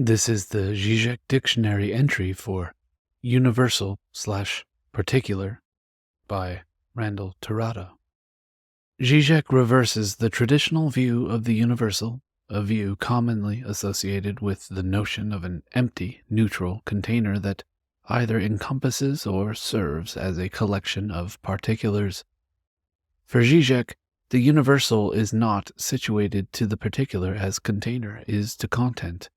This is the Žižek Dictionary entry for universal/particular by Randall Terada. Žižek reverses the traditional view of the universal, a view commonly associated with the notion of an empty, neutral container that either encompasses or serves as a collection of particulars. For Žižek, the universal is not situated to the particular as container is to content.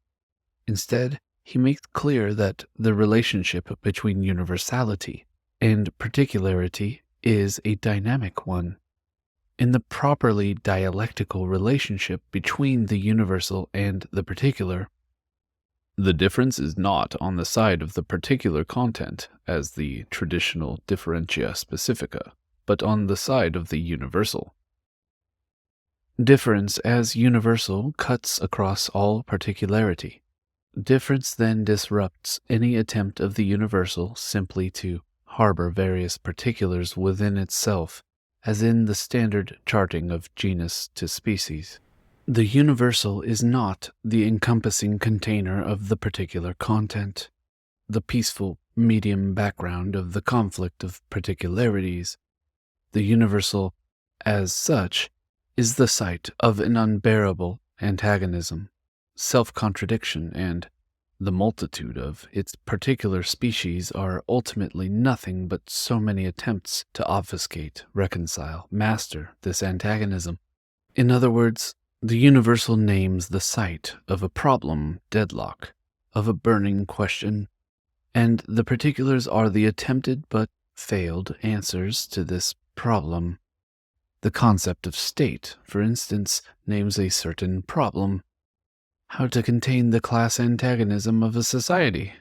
Instead, he makes clear that the relationship between universality and particularity is a dynamic one. In the properly dialectical relationship between the universal and the particular, the difference is not on the side of the particular content as the traditional differentia specifica, but on the side of the universal. Difference as universal cuts across all particularity. Difference then disrupts any attempt of the universal simply to harbor various particulars within itself, as in the standard charting of genus to species. The universal is not the encompassing container of the particular content, the peaceful medium background of the conflict of particularities. The universal, as such, is the site of an unbearable antagonism, self-contradiction, and the multitude of its particular species are ultimately nothing but so many attempts to obfuscate, reconcile, master this antagonism. In other words, the universal names the site of a problem deadlock, of a burning question, and the particulars are the attempted but failed answers to this problem. The concept of state, for instance, names a certain problem: how to contain the class antagonism of a society.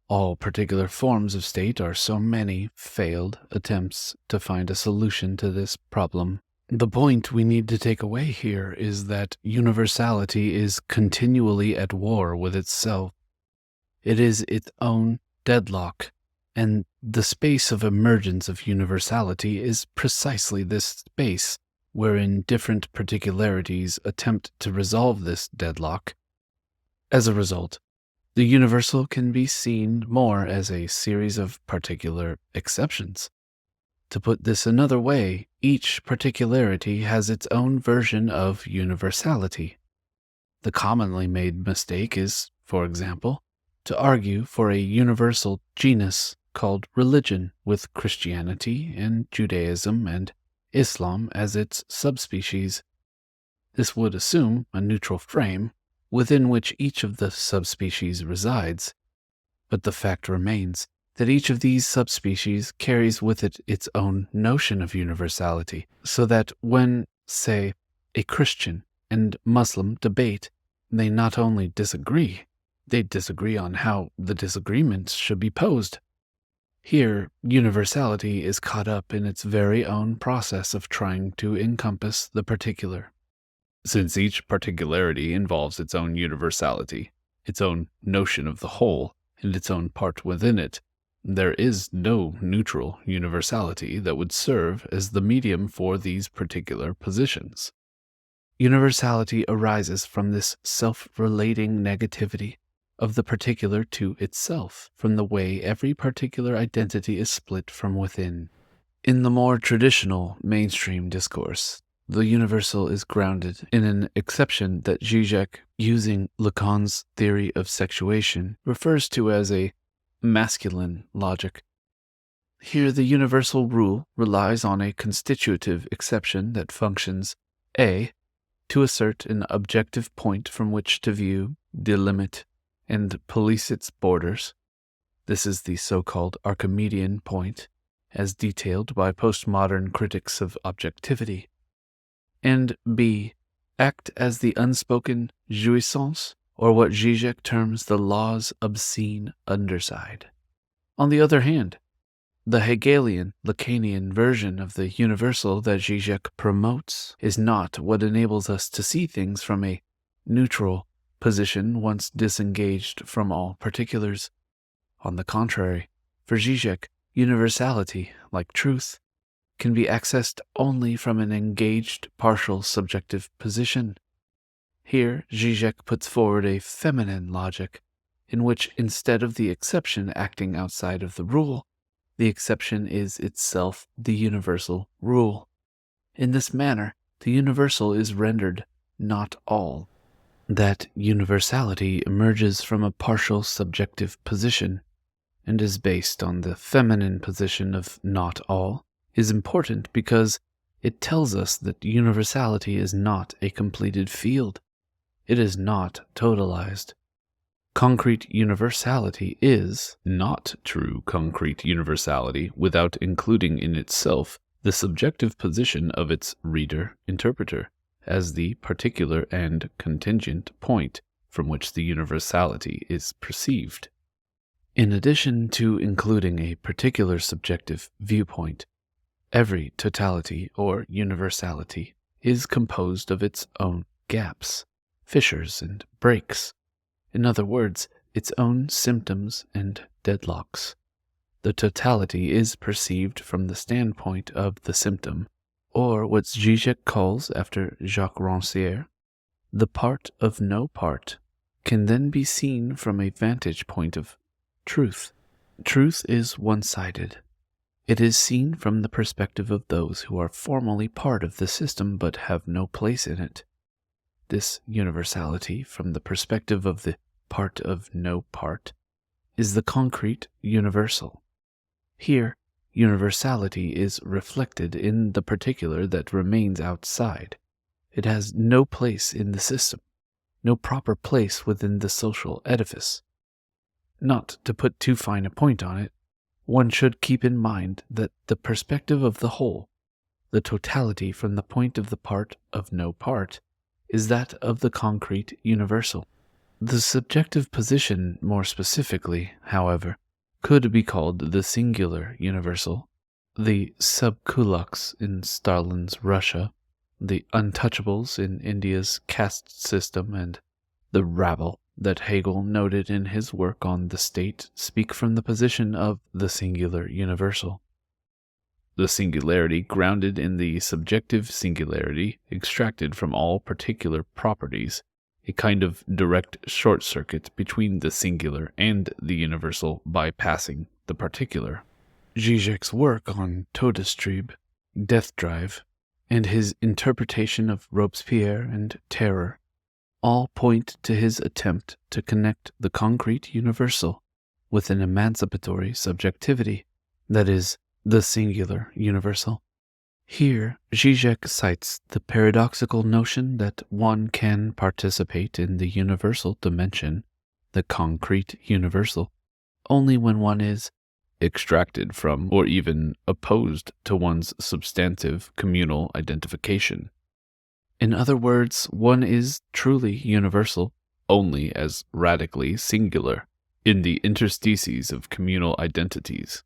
All particular forms of state are so many failed attempts to find a solution to this problem. The point we need to take away here is that universality is continually at war with itself. It is its own deadlock, and the space of emergence of universality is precisely this space wherein different particularities attempt to resolve this deadlock. As a result, the universal can be seen more as a series of particular exceptions. To put this another way, each particularity has its own version of universality. The commonly made mistake is, for example, to argue for a universal genus called religion, with Christianity and Judaism and Islam as its subspecies. This would assume a neutral frame within which each of the subspecies resides, but the fact remains that each of these subspecies carries with it its own notion of universality, so that when, say, a Christian and Muslim debate, they not only disagree, they disagree on how the disagreements should be posed. Here, universality is caught up in its very own process of trying to encompass the particular. Since each particularity involves its own universality, its own notion of the whole, and its own part within it, there is no neutral universality that would serve as the medium for these particular positions. Universality arises from this self-relating negativity of the particular to itself, from the way every particular identity is split from within. In the more traditional mainstream discourse, the universal is grounded in an exception that Žižek, using Lacan's theory of sexuation, refers to as a masculine logic. Here the universal rule relies on a constitutive exception that functions a. to assert an objective point from which to view, delimit, and police its borders. This is the so-called Archimedean point, as detailed by postmodern critics of objectivity. And b. act as the unspoken jouissance, or what Žižek terms the law's obscene underside. On the other hand, the Hegelian, Lacanian version of the universal that Žižek promotes is not what enables us to see things from a neutral position once disengaged from all particulars. On the contrary, for Žižek, universality, like truth, can be accessed only from an engaged partial subjective position. Here, Žižek puts forward a feminine logic, in which instead of the exception acting outside of the rule, the exception is itself the universal rule. In this manner, the universal is rendered not all. That universality emerges from a partial subjective position, and is based on the feminine position of not all, is important because it tells us that universality is not a completed field. It is not totalized. Concrete universality is not true concrete universality without including in itself the subjective position of its reader-interpreter as the particular and contingent point from which the universality is perceived. In addition to including a particular subjective viewpoint, every totality or universality is composed of its own gaps, fissures, and breaks. In other words, its own symptoms and deadlocks. The totality is perceived from the standpoint of the symptom, or what Žižek calls, after Jacques Rancière, the part of no part, can then be seen from a vantage point of truth. Truth is one-sided. It is seen from the perspective of those who are formally part of the system but have no place in it. This universality, from the perspective of the part of no part, is the concrete universal. Here, universality is reflected in the particular that remains outside. It has no place in the system, no proper place within the social edifice. Not to put too fine a point on it, one should keep in mind that the perspective of the whole, the totality from the point of the part of no part, is that of the concrete universal. The subjective position, more specifically, however, could be called the singular universal, the subkulaks in Stalin's Russia, the untouchables in India's caste system, and the rabble that Hegel noted in his work on the state speak from the position of the singular universal. The singularity grounded in the subjective singularity extracted from all particular properties, a kind of direct short-circuit between the singular and the universal bypassing the particular. Žižek's work on Todestrieb, Death Drive, and his interpretation of Robespierre and Terror all point to his attempt to connect the concrete universal with an emancipatory subjectivity, that is, the singular universal. Here, Žižek cites the paradoxical notion that one can participate in the universal dimension, the concrete universal, only when one is extracted from or even opposed to one's substantive communal identification. In other words, one is truly universal only as radically singular in the interstices of communal identities.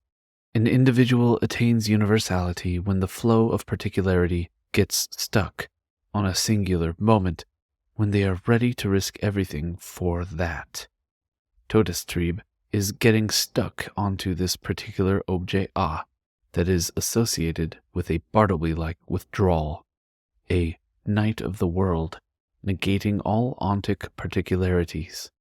An individual attains universality when the flow of particularity gets stuck on a singular moment, when they are ready to risk everything for that. Todestrieb is getting stuck onto this particular objet A that is associated with a Bartleby-like withdrawal, a night of the world, negating all ontic particularities.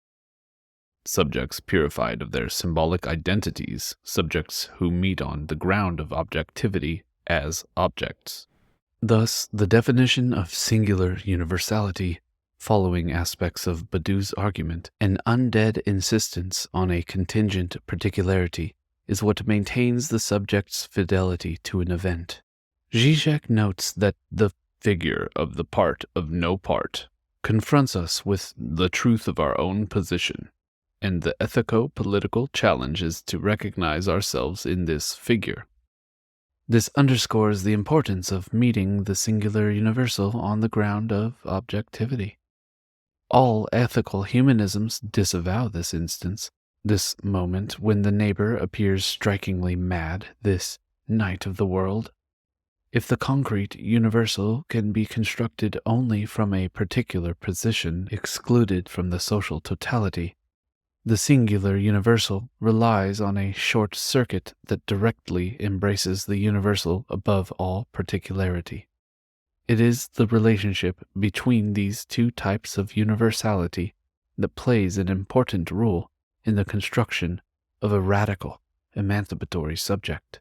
Subjects purified of their symbolic identities, subjects who meet on the ground of objectivity as objects. Thus, the definition of singular universality, following aspects of Badiou's argument, an undead insistence on a contingent particularity, is what maintains the subject's fidelity to an event. Žižek notes that the figure of the part of no part confronts us with the truth of our own position, and the ethico-political challenge is to recognize ourselves in this figure. This underscores the importance of meeting the singular universal on the ground of objectivity. All ethical humanisms disavow this instance, this moment when the neighbor appears strikingly mad, this night of the world. If the concrete universal can be constructed only from a particular position excluded from the social totality, the singular universal relies on a short circuit that directly embraces the universal above all particularity. It is the relationship between these two types of universality that plays an important role in the construction of a radical, emancipatory subject.